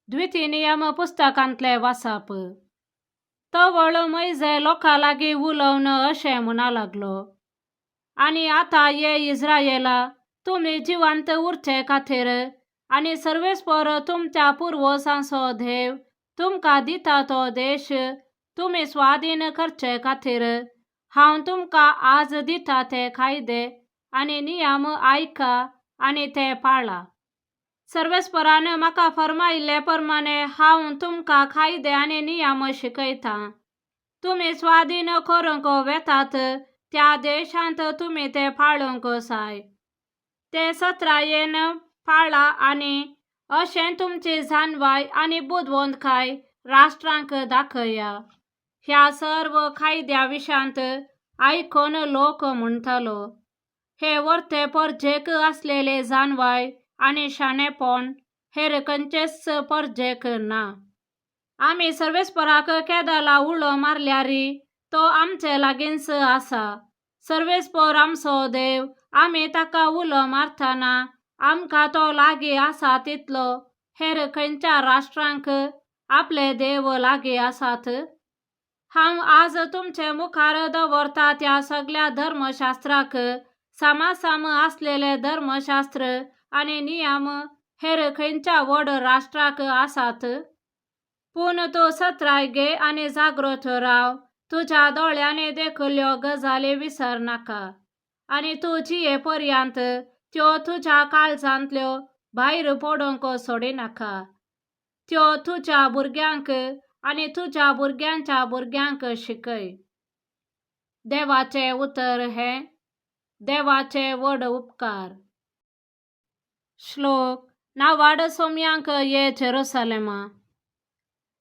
द्वितीय नियम पुस्तकांतले वाचप. तो वळ मैजे लोकां लागीं उलोवन अशें म्हणा लागलो, आनी आतां ये इस्रायेला, तुमी जिवंत उरचे खातीर आनी सर्वेस्पर तुमच्या पुर्वजांचो देव तुमकां दिता तो देश तुमी स्वाधीन करचे खातीर हांव तुमकां आज दिता ते कायदे आनी नियम आयका आनी ते पाळा. सर्वेस्परान म्हाका फरमायिल्ले प्रमाणे हांव तुमकां कायदे आनी नियम शिकयता. तुमी स्वाधीन करूंक वेतात त्या देशांत तुमी ते पाळूंक जाय. ते सत्रायेन पाळा आनी अशें तुमची जाणवाय आनी बुदवंतकाय राष्ट्रांक दाखया. ह्या सर्व कायद्या विशांत आयकून लोक म्हणटलो, हे वर्ते परजेक आसलेले जाणवाय आनी शाणेपण हेर खंयचेच परजेक ना. आमी सर्वेस्पराक केदाला उलो मारल्यारी तो आमचे लागींच आसा. सर्वेस्पर आमचो देव, आमी ताका उलो मारतना आमकां तो लागीं आसा तितलो हेर खंयच्या राष्ट्रांक आपले देव लागीं आसात. हांव आज तुमचे मुखार दवरता त्या सगळ्या धर्मशास्त्राक सामासाम आसलेले धर्मशास्त्र आनी नियम हेर खंयच्या व्हड राष्ट्राक आसात. पूण तूं सत्राय घे आनी जागृत राव. तुज्या दोळ्यांनी देखल्यो गजाली विसर नाका आनी तूं जिये पर्यंत त्यो तुज्या काळजांतल्यो भायर पडूंक सोडिनाका. त्यो तुज्या भुरग्यांक आनी तुज्या भुरग्यांच्या भुरग्यांक शिकय. देवाचे उतर हे देवाचे व्हड उपकार. श्लोक. नावाड सोम्यांक ये जेरुसलेमा.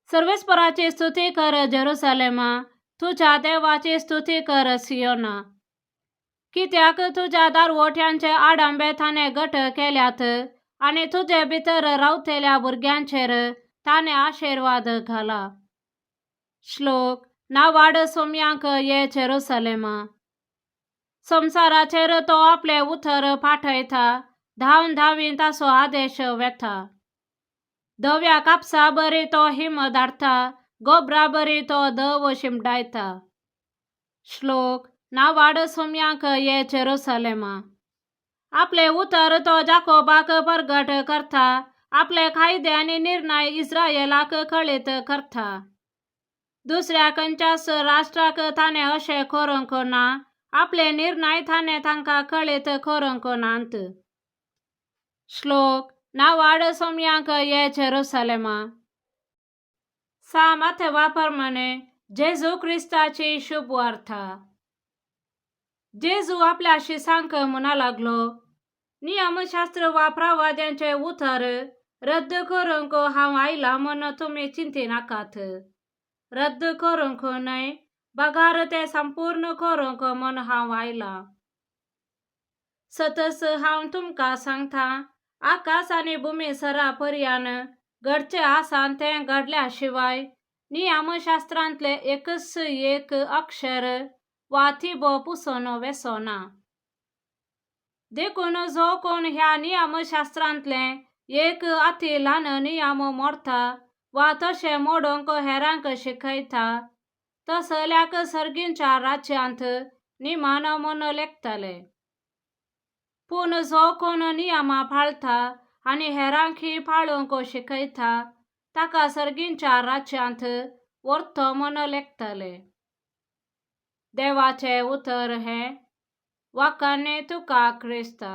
सर्वेस्पराची स्तुती कर जेरुसलेमा. तुझ्या देवाची स्तुती कर सियोना. कित्याक तुझ्या दारवोट्यांचे आडंबे ताणे घट केल्यात आनी तुझे भितर रावतेल्या भुरग्यांचेर ताणे आशिर्वाद घाला. श्लोक. नावाड सोम्यांक ये जेरुसलेमा. संसाराचेर तो आपले उतर पाठयता. धांवन धांवीन ताचो आदेश वेता. धव्या कापसा बरी तो हिम धाडटा. गोबरा बरी तो दव शिंपडायता. श्लोक. नावाड सोम्यांक ये जेरुसलेमा. आपले उतर तो जाकोबाक प्रगट करता. आपले कायदे आनी निर्णय इस्रायेलाक कळीत करता. दुसऱ्या खंयच्याच राष्ट्राक ताणे अशें करूंक ना. आपले निर्णय ताणे तांकां कळीत करूंक नात. श्लोक. नावाड सोम्यांक ये जेरुसलेमा. सामाथवा प्रमाणे जेजू क्रिस्ताची शुभ वार्ता. जेजू आपल्या शिसांक म्हणा लागलो, नियमशास्त्र वा प्रवाद्यांचे उतर रद्द करूंक हांव आयला म्हूण तुमी चिंती नाकात. रद्द करूंक न्हय, बगार ते संपूर्ण करूंक म्हूण हांव आयला. सतस हांव तुमकां सांगता, आकाश आनी भुमी सरा पर्यान घडचे आसा तें घडल्या शिवाय नियमशास्त्रांतले एकच एक अक्षर वा थिबो पुसून वेसोना. देखून जो कोण ह्या नियमशास्त्रांतले एक अति ल्हान नियम मोडटा वा तशें मोडूंक हेरांक शिकयता, तसल्याक सर्गींच्या राज्यांत निमान म्हूण लेखतले. पूण जो कोण नियमां पाळटा आनी हेरांकय पाळूंक शिकयता, ताका सर्गींच्या राज्यांत व्हरतो म्हूण लेखतले. देवाचे उतर हे. वखणी तुका क्रिस्ता.